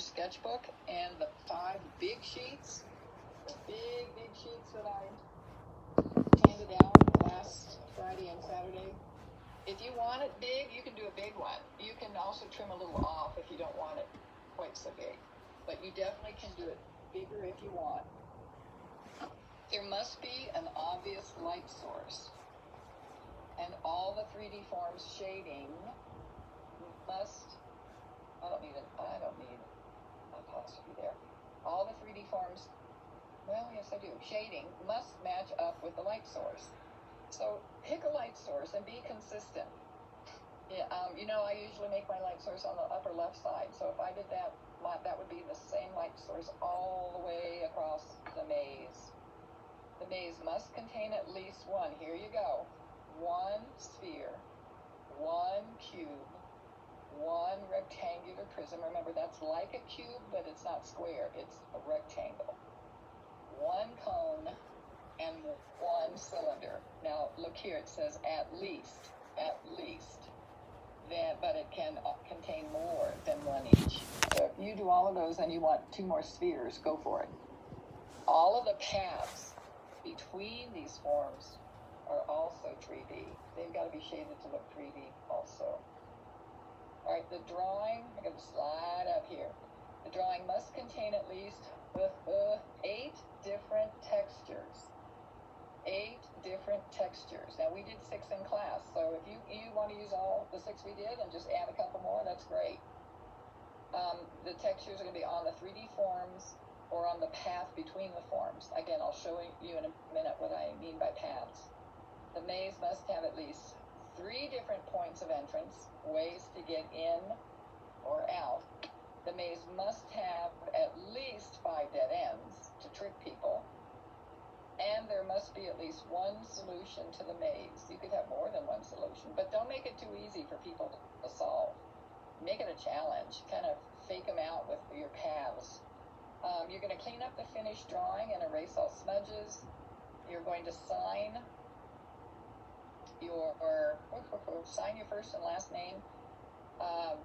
sketchbook and the 5 big sheets, the big sheets that I handed out last Friday and Saturday. If you want it big, you can do a big one. You can also trim a little off if you don't want it quite so big. But you definitely can do it bigger if you want. There must be an obvious light source. And all the 3D forms shading must, I don't need an apostrophe there. All the 3D forms, well, yes I do, shading must match up with the light source. So pick a light source and be consistent. Yeah, I usually make my light source on the upper left side. So if I did that, that would be the same light source all the way across the maze. The maze must contain at least one, here you go, 1 sphere, 1 cube, 1 rectangular prism. Remember, that's like a cube, but it's not square, it's a rectangle. 1 cone and 1 cylinder. Now, look here, it says at least. But it can contain more than 1 each. So if you do all of those and you want 2 more spheres, go for it. All of the paths between these forms are also 3D. They've got to be shaded to look 3D also. All right, the drawing, I'm going to slide up here. The drawing must contain at least 8 different textures. 8 different textures. Now, we did 6 in class, so if you want to use all the 6 we did and just add a couple more, that's great. The textures are going to be on the 3D forms or on the path between the forms. Again, I'll show you in a minute what I mean by paths. The maze must have at least 3 different points of entrance, ways to get in or out. The maze must have at least 5 dead ends to trick people. And there must be at least 1 solution to the maze. You could have more than 1 solution, but don't make it too easy for people to solve. Make it a challenge. Kind of fake them out with your paths. You're going to clean up the finished drawing and erase all smudges. You're going to sign your first and last name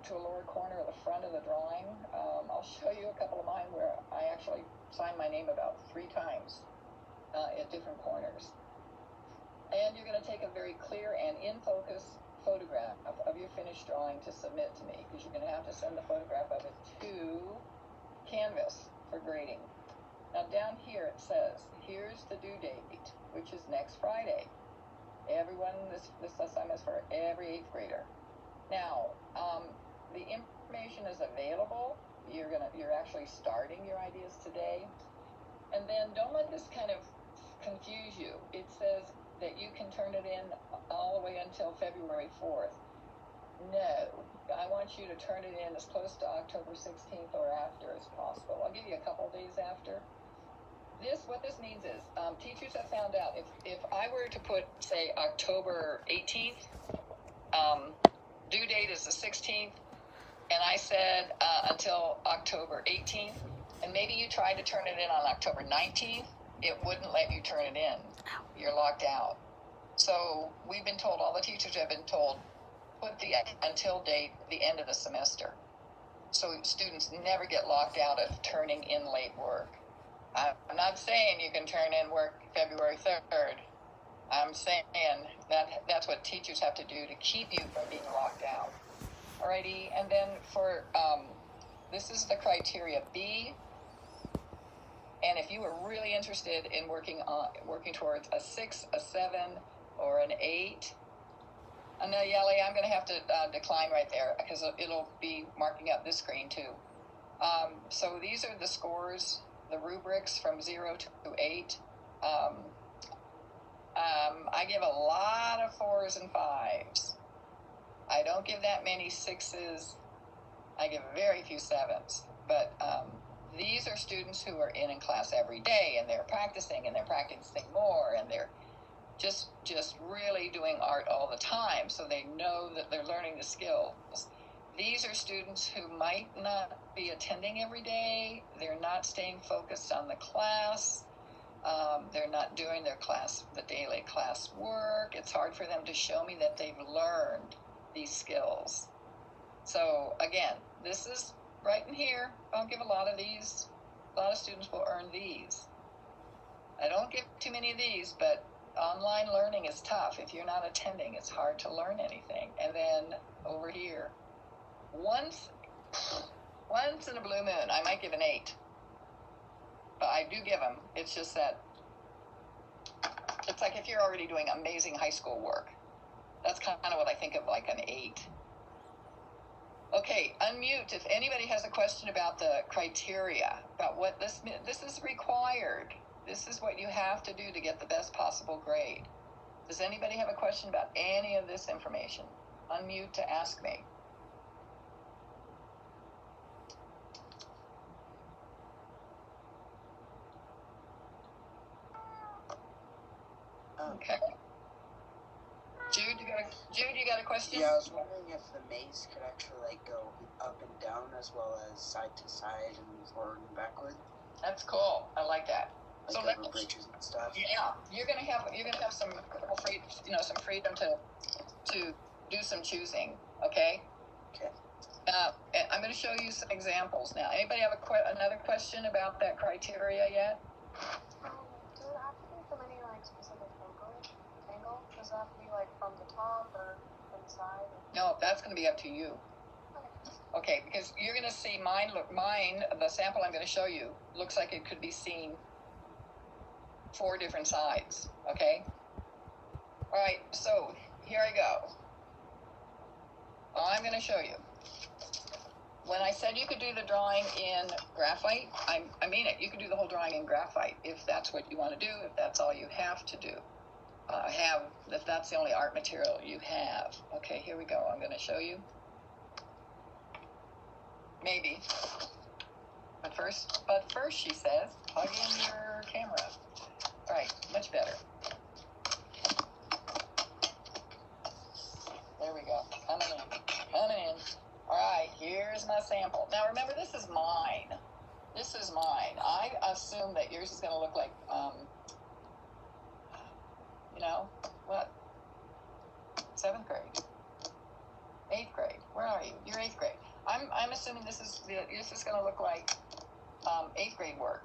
to a lower corner of the front of the drawing. I'll show you a couple of mine where I actually signed my name about 3 times. At different corners. And you're going to take a very clear and in focus photograph of your finished drawing to submit to me, because you're going to have to send the photograph of it to Canvas for grading. Now down here it says, here's the due date, which is next Friday. Everyone, this assignment is for every 8th grader. Now, the information is available. You're actually starting your ideas today. And then don't let this kind of confuse you. It says that you can turn it in all the way until February 4th. No, I want you to turn it in as close to October 16th or after as possible. I'll give you a couple days after. What this means is, teachers have found out if I were to put, say, October 18th, due date is the 16th, and I said until October 18th, and maybe you tried to turn it in on October 19th, it wouldn't let you turn it in. You're locked out. So we've been told, all the teachers have been told, put the until date at the end of the semester. So students never get locked out of turning in late work. I'm not saying you can turn in work February 3rd. I'm saying that's what teachers have to do to keep you from being locked out. Alrighty, and then for, this is the criteria B. And if you were really interested in working towards a 6, a 7, or an 8, Yelly, I'm going to have to decline right there because it'll be marking up this screen too. So these are the scores, the rubrics from 0 to 8. I give a lot of 4s and 5s. I don't give that many 6s. I give very few 7s. But these are students who are in class every day, and they're practicing more, and they're just really doing art all the time, so they know that they're learning the skills. These are students who might not be attending every day. They're not staying focused on the class. They're not doing the daily class work. It's hard for them to show me that they've learned these skills. So again, this is right in here, I'll give a lot of these. A lot of students will earn these. I don't give too many of these, but online learning is tough. If you're not attending, it's hard to learn anything. And then over here, once in a blue moon, I might give an 8. But I do give them. It's just that it's like if you're already doing amazing high school work. That's kind of what I think of like an 8. Okay, unmute if anybody has a question about the criteria, about what this is required. This is what you have to do to get the best possible grade. Does anybody have a question about any of this information? Unmute to ask me. Okay. Jude, you got a question? Yeah, I was wondering if the maze could actually like go up and down as well as side to side and forward and backward. That's cool. I like that. Like So over bridges and stuff. Yeah, you're gonna have some some freedom to do some choosing. Okay. Okay. I'm going to show you some examples now. Anybody have another question about that criteria yet? Do it have to be from any like specific angle? Does it have to be like from the top or from the side? No, that's going to be up to you. Okay, because you're going to see mine. The sample I'm going to show you looks like it could be seen 4 different sides. Okay. All right. So here I go. I'm going to show you. When I said you could do the drawing in graphite, I mean it. You could do the whole drawing in graphite if that's what you want to do, if that's all you have to do. If that's the only art material you have. Okay, here we go. I'm going to show you. Maybe. But first, she says, plug in your camera. All right, much better. There we go. Coming in. All right, here's my sample. Now remember, this is mine. I assume that yours is going to look like, what? 7th grade, 8th grade. Where are you? You're 8th grade. I'm assuming this is going to look like 8th grade work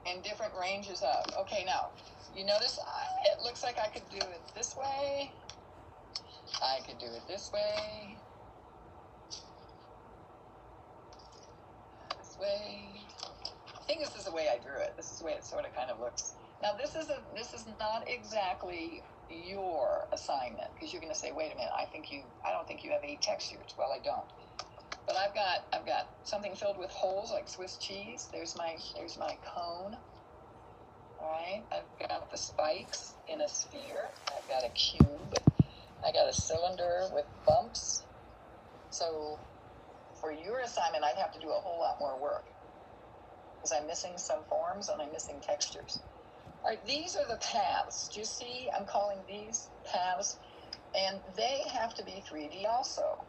in different ranges of. Okay, now you notice it looks like I could do it this way. I could do it this way. This way. I think this is the way I drew it. This is the way it sort of kind of looks. Now this is not exactly your assignment, because you're going to say, wait a minute, I don't think you have 8 textures. Well, I don't. But I've got something filled with holes like Swiss cheese. There's my cone. All right. I've got the spikes in a sphere. I've got a cube. I got a cylinder with bumps. So for your assignment, I'd have to do a whole lot more work because I'm missing some forms and I'm missing textures. All right, these are the paths. Do you see? I'm calling these paths, and they have to be 3D also.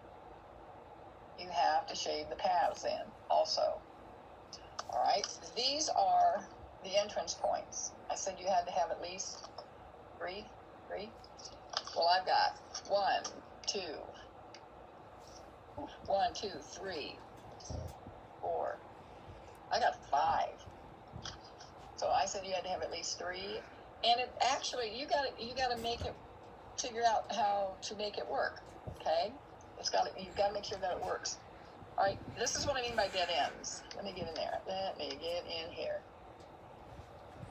You have to shade the paths in also. All right, these are the entrance points. I said you had to have at least 3. Well, I've got 1, 2, 3, 4. I got 5. So I said you had to have at least 3, and it actually you got to figure out how to make it work. Okay, you've got to make sure that it works. All right, this is what I mean by dead ends. Let me get in there. Let me get in here.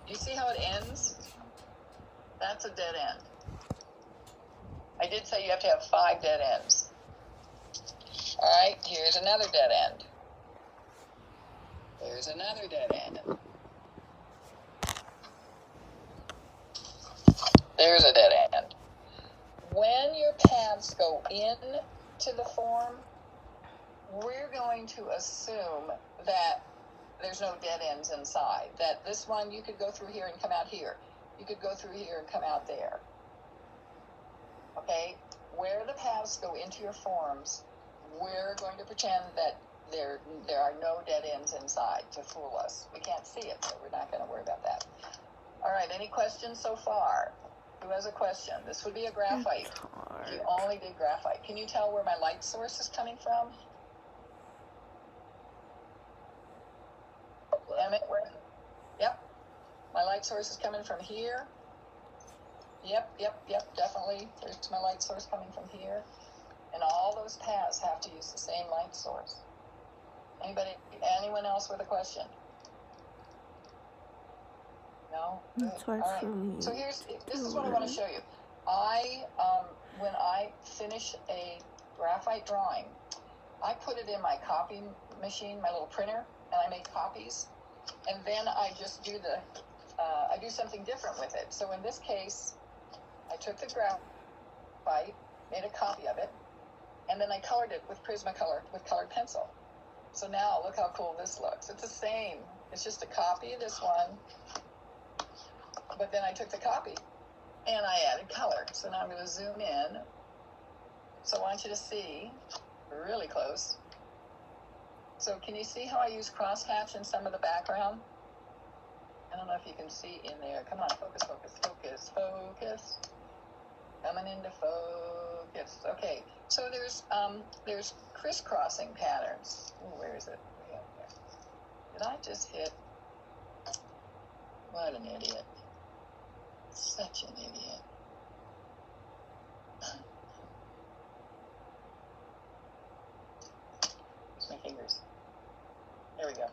Do you see how it ends? That's a dead end. I did say you have to have 5 dead ends. All right, here's another dead end. There's another dead end. There's a dead end. When your paths go into the form, we're going to assume that there's no dead ends inside. That this one, you could go through here and come out here. You could go through here and come out there. Okay? Where the paths go into your forms, we're going to pretend that there are no dead ends inside to fool us. We can't see it, so we're not going to worry about that. All right, any questions so far? Who has a question? This would be a graphite. If you only did graphite. Can you tell where my light source is coming from? Emmett, where? Yep. My light source is coming from here. Yep, definitely. There's my light source coming from here. And all those paths have to use the same light source. Anyone else with a question? No? It's hard all right. for me. So this is what I want to show you. When I finish a graphite drawing, I put it in my copy machine, my little printer, and I make copies. And then I just do I do something different with it. So in this case, I took the graphite, made a copy of it, and then I colored it with Prismacolor with colored pencil. So now look how cool this looks. It's the same. It's just a copy of this one, but then I took the copy and I added color. So now I'm going to zoom in. So I want you to see really close. So can you see how I use crosshatch in some of the background? I don't know if you can see in there. Come on, focus, focus, focus, focus. Coming into focus. Okay, so there's crisscrossing patterns. Ooh, where is it? Way up there. Did I just hit? What an idiot. Such an idiot. Where's my fingers? There we go.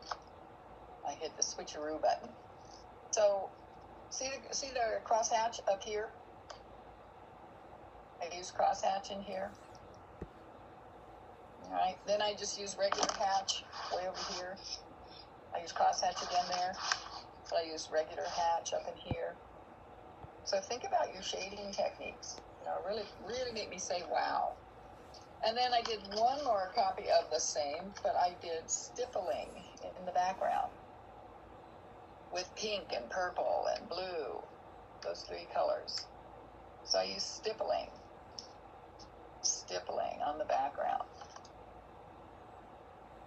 I hit the switcheroo button. So, see the crosshatch up here? I use crosshatch in here. All right, then I just use regular hatch way over here. I use crosshatch again there. So I use regular hatch up in here. So think about your shading techniques. You know, really make me say wow. And then I did one more copy of the same, but I did stippling in the background with pink and purple and blue, those three colors. So I use stippling on the background.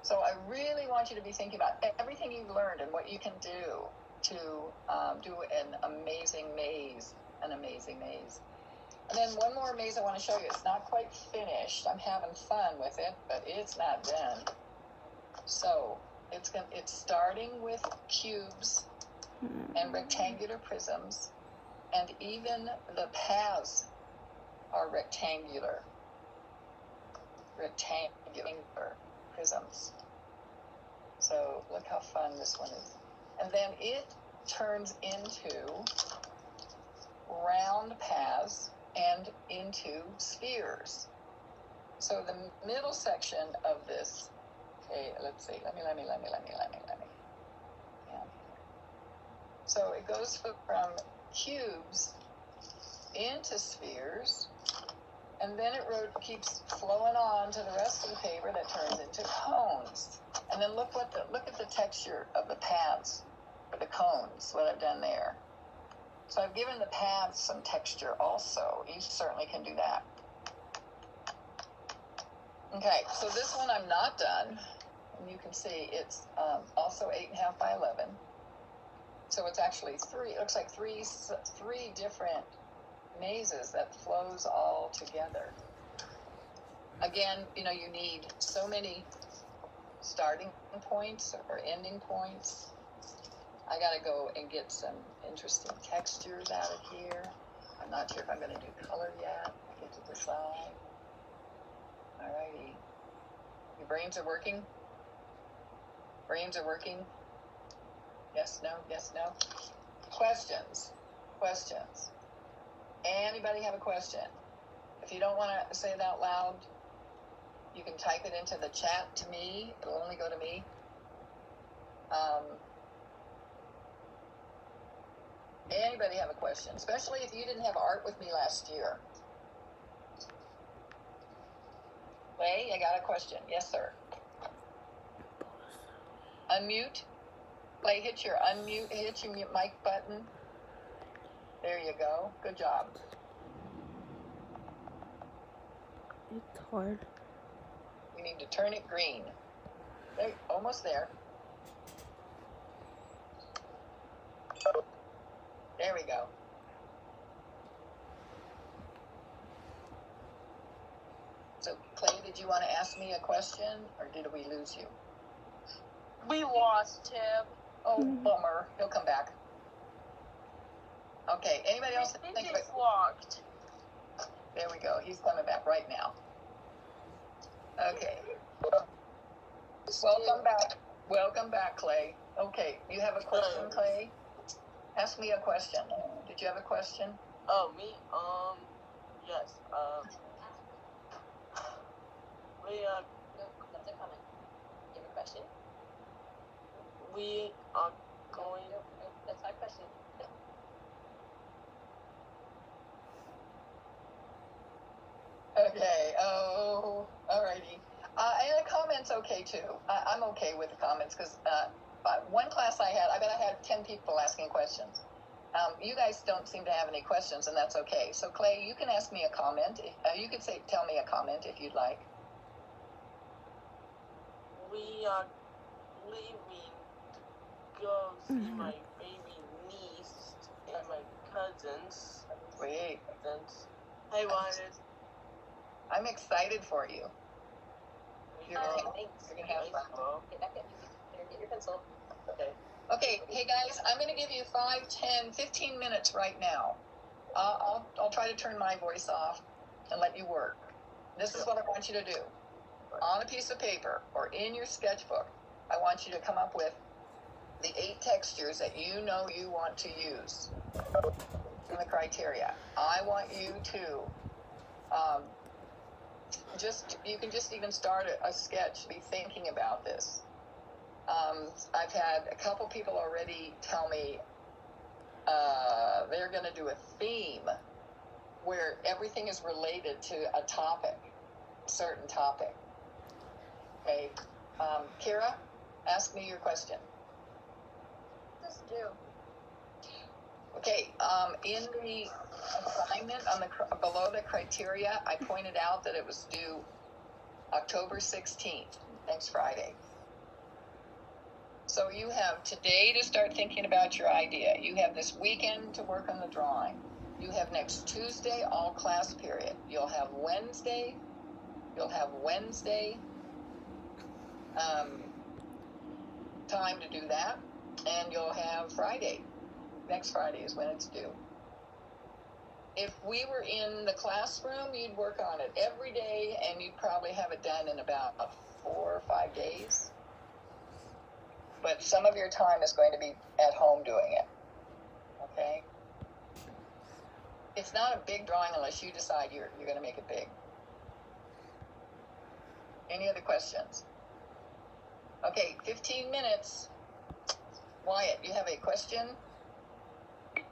So I really want you to be thinking about everything you've learned and what you can do to do an amazing maze. And then one more maze I want to show you. It's not quite finished. I'm having fun with it, but it's not done. So it's starting with cubes and rectangular prisms, and even the paths are rectangular prisms. So look how fun this one is. And then it turns into round paths and into spheres. So the middle section of this, okay, let's see, let me. Yeah. So it goes from cubes into spheres, and then it keeps flowing on to the rest of the paper that turns into cones. And then look at the texture of the paths for the cones, what I've done there. So I've given the paths some texture also. You certainly can do that. Okay, so this one I'm not done. And you can see it's also 8.5 by 11. So it's actually three, it looks like three different mazes that flows all together. Again, you know, you need so many starting points or ending points. I gotta go and get some interesting textures out of here. I'm not sure if I'm gonna do color yet. I get to decide. Alrighty. Your brains are working? Brains are working? Yes, no, yes, no? Questions? Anybody have a question? If you don't want to say it out loud, you can type it into the chat to me. It'll only go to me. Anybody have a question? Especially if you didn't have art with me last year. Wait, I got a question. Yes, sir. Unmute. Clay, hit your mic button. There you go. Good job. It's hard. You need to turn it green. There, almost there. There we go. did you want to ask me a question, or did we lose you? We lost him. Oh, bummer. He'll come back. Okay, anybody else I think think he's locked. There we go. He's coming back right now. Okay. Welcome back. Welcome back, Clay. Okay, you have a question, Clay? Ask me a question. Did you have a question? Oh, me? Yes. We, No, that's a comment. You have a question? we are going. No, that's not a question. Okay, oh, alrighty. And a comment's okay too. I'm okay with the comments because one class I bet I had 10 people asking questions. You guys don't seem to have any questions, and that's okay. So Clay, you can ask me a comment. You could tell me a comment if you'd like. We are leaving to go see my baby niece and my cousins. Sweet. Hey, Ryan. I'm excited for you. You're gonna have, Thanks. you're gonna have fun. Get back in. Get your pencil. Okay. Okay, hey guys, I'm going to give you 5, 10, 15 minutes right now. I'll try to turn my voice off and let you work. This is what I want you to do. On a piece of paper or in your sketchbook, I want you to come up with the 8 textures that you know you want to use in the criteria. I want you to you can just even start a sketch, be thinking about this. I've had a couple people already tell me they're going to do a theme where everything is related to a topic, a certain topic. Okay. Kira, ask me your question. Just do. Okay. In the assignment below the criteria, I pointed out that it was due October 16th, next Friday. So you have today to start thinking about your idea. You have this weekend to work on the drawing. You have next Tuesday, all class period. You'll have Wednesday time to do that. And you'll have Friday. Next Friday is when it's due. If we were in the classroom, you'd work on it every day, and you'd probably have it done in about 4 or 5 days. But some of your time is going to be at home doing it. Okay? It's not a big drawing unless you decide you're going to make it big. Any other questions? Okay, 15 minutes. Wyatt, you have a question?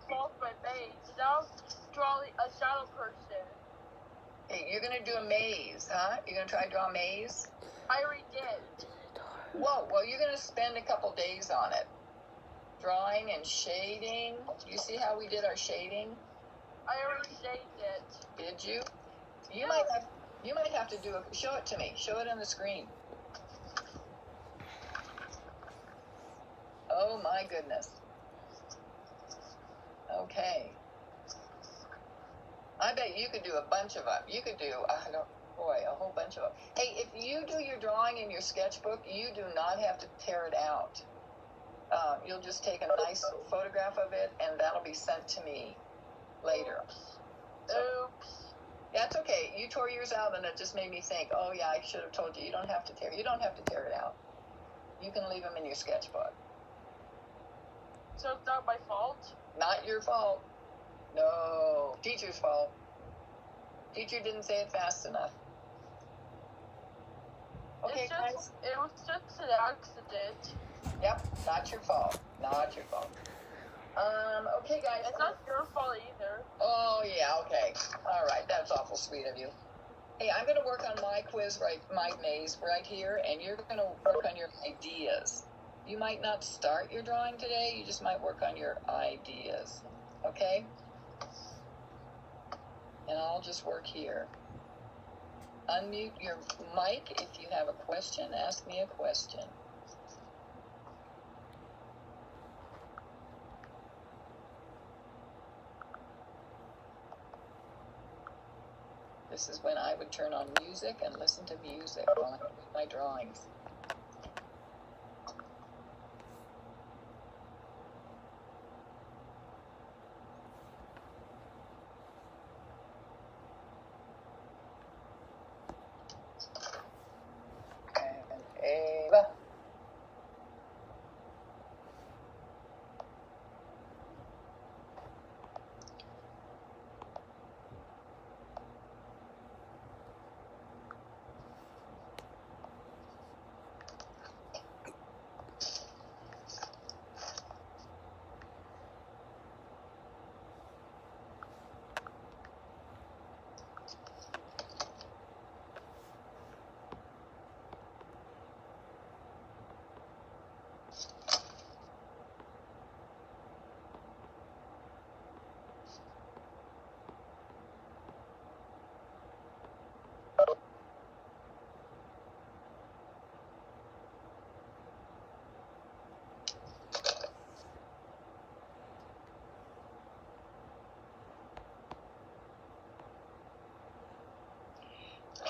Both my maze. Now draw a shadow person. Hey, you're going to do a maze, huh? You're going to try to draw a maze? I already did. Whoa, well, you're going to spend a couple days on it. Drawing and shading. You see how we did our shading? I already shaded it. Did you? You might have to do show it to me. Show it on the screen. Oh my goodness. Okay. I bet you could do a bunch of them. You could do, a whole bunch of them. Hey, if you do your drawing in your sketchbook, you do not have to tear it out. You'll just take a nice photograph of it, and that'll be sent to me later. Oops. That's okay. You tore yours out, and it just made me think, oh yeah, I should have told you. You don't have to tear it out. You can leave them in your sketchbook. So it's not my fault? Not your fault. No. Teacher's fault. Teacher didn't say it fast enough. Okay, guys. It was just an accident. Yep, not your fault. Not your fault. Okay, guys. It's not your fault either. Oh, yeah, okay. All right, that's awful sweet of you. Hey, I'm going to work on my quiz, my maze right here, and you're going to work on your ideas. You might not start your drawing today, you just might work on your ideas. Okay? And I'll just work here. Unmute your mic if you have a question. Ask me a question. This is when I would turn on music and listen to music while I'm doing my drawings. And Ava.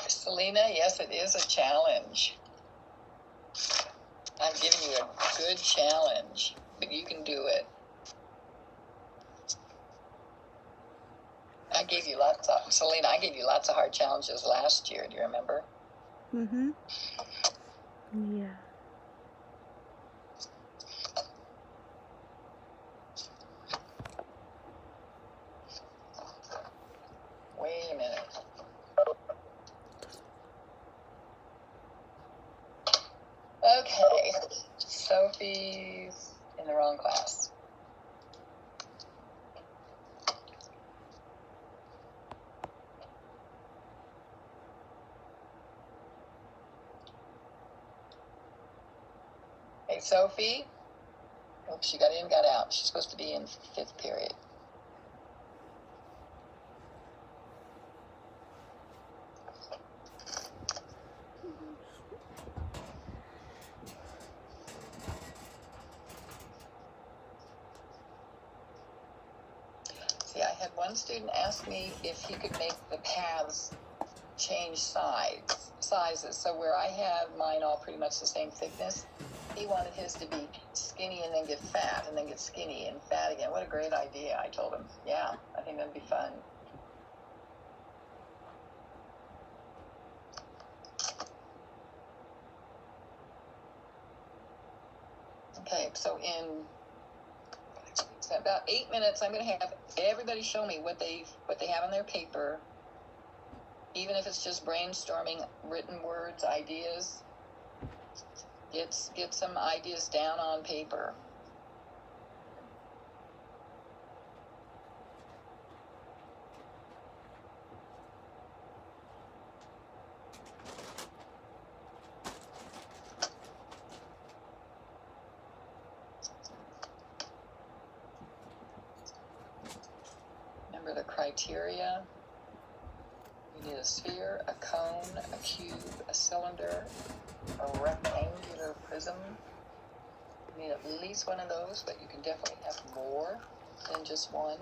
Selena, yes, it is a challenge. I'm giving you a good challenge, but you can do it. Selena, I gave you lots of hard challenges last year. Do you remember? Mm-hmm. Yeah. Wait a minute. Okay, Sophie's in the wrong class. Hey, Sophie. Oh, she got in, got out. She's supposed to be in 5th period. See, I had one student ask me if he could make the paths change sizes. So where I have mine all pretty much the same thickness, he wanted his to be skinny and then get fat and then get skinny and fat again. What a great idea. I told him, yeah, I think that'd be fun. Okay, so in about 8 minutes, I'm going to have everybody show me what they have on their paper, even if it's just brainstorming written words, ideas. Get some ideas down on paper. Remember the criteria. You need a sphere, a cone, a cube, a cylinder, a rectangular prism. You need at least one of those, but you can definitely have more than just one.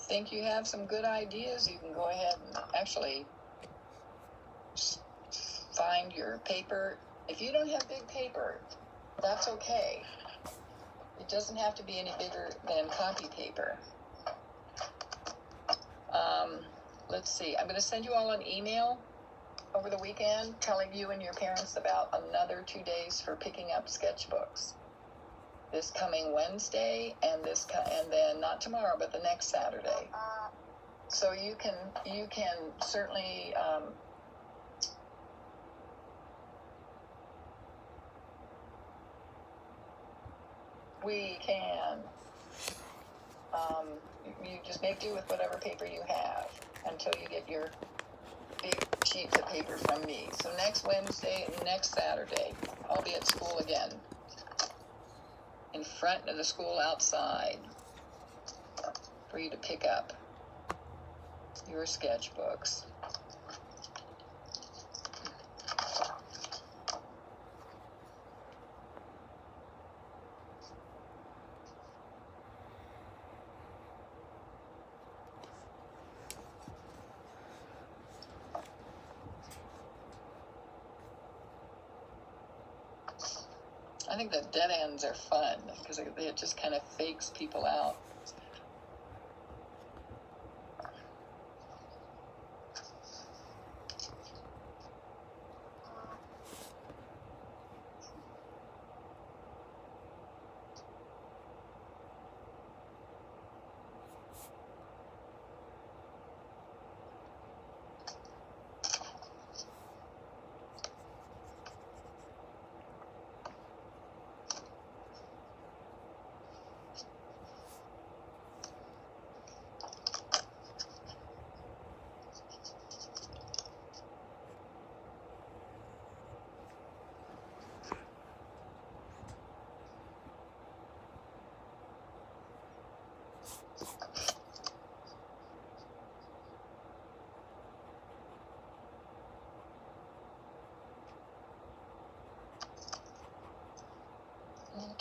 think you have some good ideas, you can go ahead and actually find your paper. If you don't have big paper, that's okay. It doesn't have to be any bigger than copy paper. Let's see, I'm going to send you all an email over the weekend telling you and your parents about another 2 days for picking up sketchbooks. This coming Wednesday and then not tomorrow, but the next Saturday. So you can certainly we can you just make do with whatever paper you have until you get your big sheets of paper from me. So next Wednesday and next Saturday, I'll be at school again, in front of the school outside, for you to pick up your sketchbooks. I think the dead ends are fun because it just kind of fakes people out.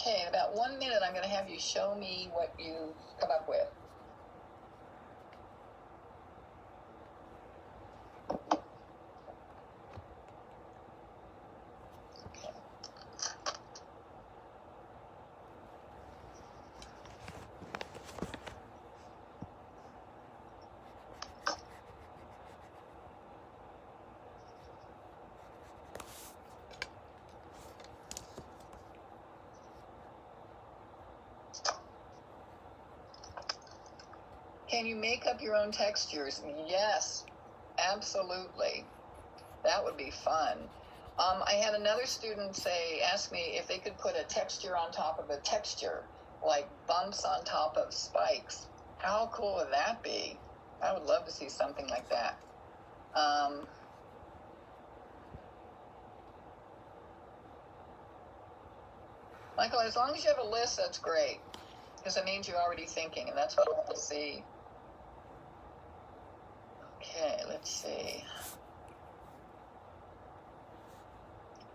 Okay, in about 1 minute, I'm going to have you show me what you come up with. Okay. Can you make up your own textures? Yes, absolutely. That would be fun. I had another student ask me if they could put a texture on top of a texture, like bumps on top of spikes. How cool would that be? I would love to see something like that. Michael, as long as you have a list, that's great, because it means you're already thinking, and that's what I want to see. Okay, let's see.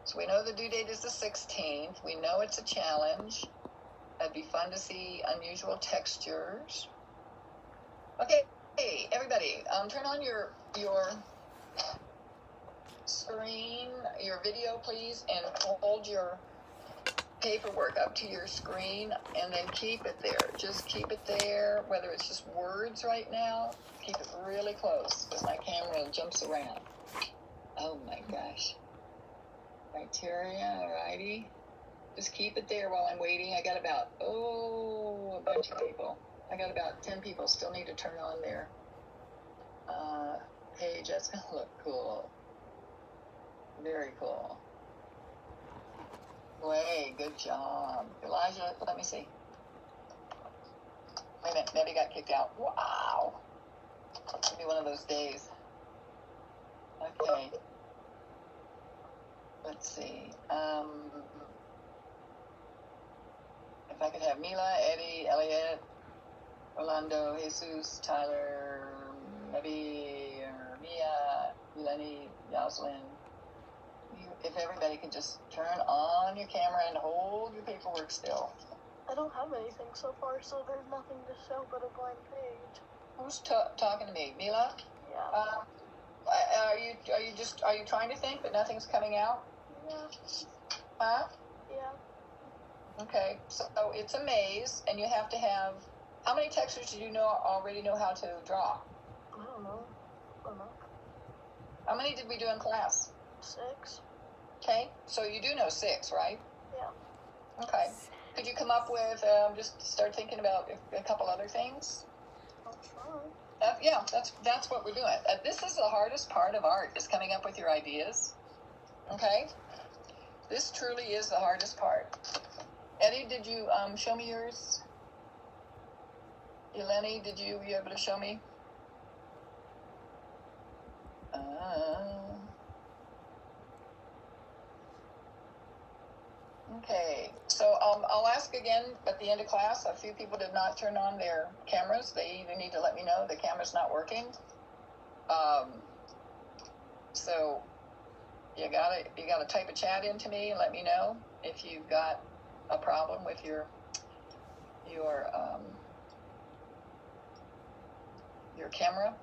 So we know the due date is the 16th. We know it's a challenge. It'd be fun to see unusual textures. Okay, hey, everybody, turn on your screen, your video, please, and hold your paperwork up to your screen, and then keep it there. Just keep it there, whether it's just words right now. Keep it really close, because my camera jumps around. Oh my gosh. Criteria, alrighty. Just keep it there while I'm waiting. I got about, a bunch of people. I got about 10 people still need to turn on their page. That's going to look cool. Very cool. Way, good job. Elijah, let me see. Wait a minute, maybe got kicked out. Wow. It'll be one of those days. Okay. Let's see. If I could have Mila, Eddie, Elliot, Orlando, Jesus, Tyler, maybe Mia, Lenny, Jocelyn. If everybody could just turn on your camera and hold your paperwork still. I don't have anything so far, so there's nothing to show but a blank page. Who's talking to me? Mila? Yeah. Are you trying to think but nothing's coming out? Yeah. Huh? Yeah. Okay, so it's a maze, and you have to have. How many textures do you already know how to draw? I don't know. How many did we do in class? 6. Okay, so you do know 6, right? Yeah. Okay. Could you come up with just start thinking about a couple other things? I'll try. Yeah, that's what we're doing. This is the hardest part of art, is coming up with your ideas. Okay? This truly is the hardest part. Eddie, did you show me yours? Eleni, did you be able to show me? Okay, so I'll ask again at the end of class. A few people did not turn on their cameras. They either need to let me know the camera's not working. So you gotta type a chat into me and let me know if you've got a problem with your camera.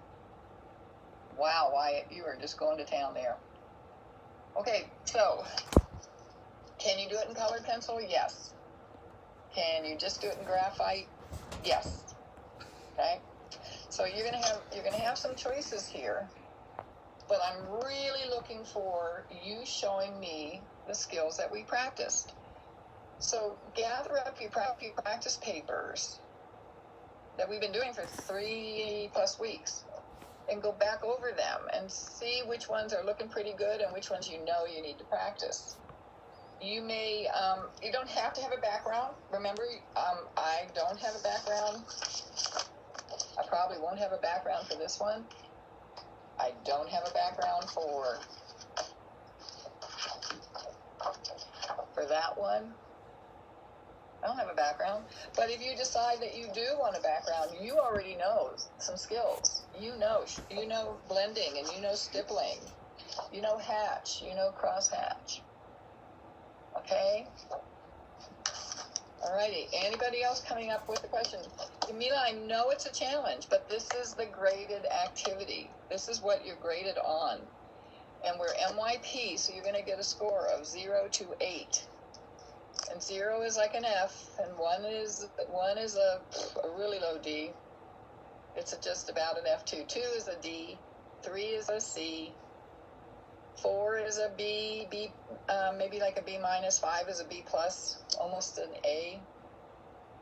Wow, Wyatt, you are just going to town there. Okay, so can you do it in colored pencil? Yes. Can you just do it in graphite? Yes. Okay. So you're gonna have some choices here, but I'm really looking for you showing me the skills that we practiced. So gather up your practice papers that we've been doing for 3+ weeks and go back over them and see which ones are looking pretty good and which ones you need to practice. You may, you don't have to have a background. Remember, I don't have a background. I probably won't have a background for this one. I don't have a background for that one. I don't have a background. But if you decide that you do want a background, you already know some skills. You know blending, and you know stippling. You know hatch. You know crosshatch. Okay? Alrighty. Anybody else coming up with a question? Mila, I know it's a challenge, but this is the graded activity. This is what you're graded on. And we're MYP, so you're going to get a score of 0 to 8. And 0 is like an F, and 1 is a really low D. It's just about an F2. 2 is a D. 3 is a C. 4 is a B, maybe like a B minus. 5 is a B plus, almost an A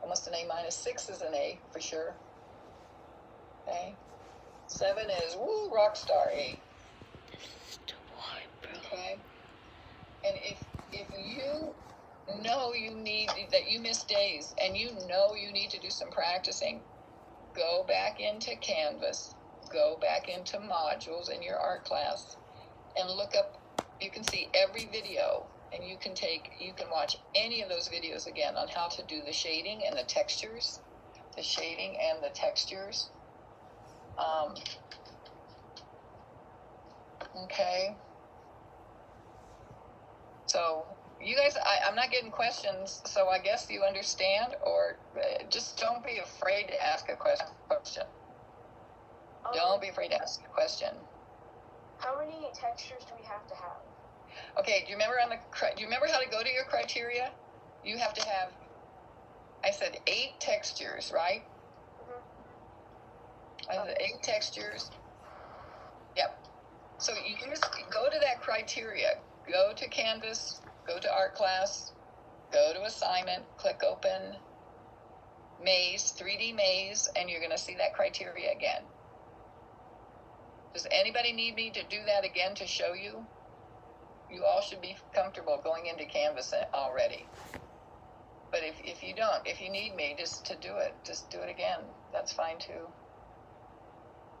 minus. 6 is an A for sure. Okay. 7 is rock star A. Okay. And if you know that you missed days and you need to do some practicing, go back into Canvas, go back into modules in your art class, and look up. You can see every video, and you can watch any of those videos again on how to do the shading and the textures. Okay. So you guys, I'm not getting questions, so I guess you understand, or just don't be afraid to ask a question. Don't be afraid to ask a question. How many textures do we have to have? Okay, do you remember how to go to your criteria? You have to have, I said 8 textures, right? I said 8 textures. Yep. So you just go to that criteria. Go to Canvas, go to art class, go to assignment, click open, maze, 3D maze, and you're going to see that criteria again. Does anybody need me to do that again to show you? You all should be comfortable going into Canvas already. But if you don't, if you need me just to do it, just do it again. That's fine too.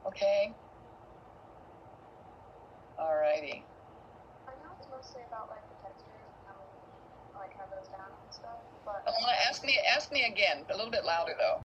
Okay? Alrighty. I know it's mostly about like the textures and how we like have those down and stuff, but Ask me again, a little bit louder though.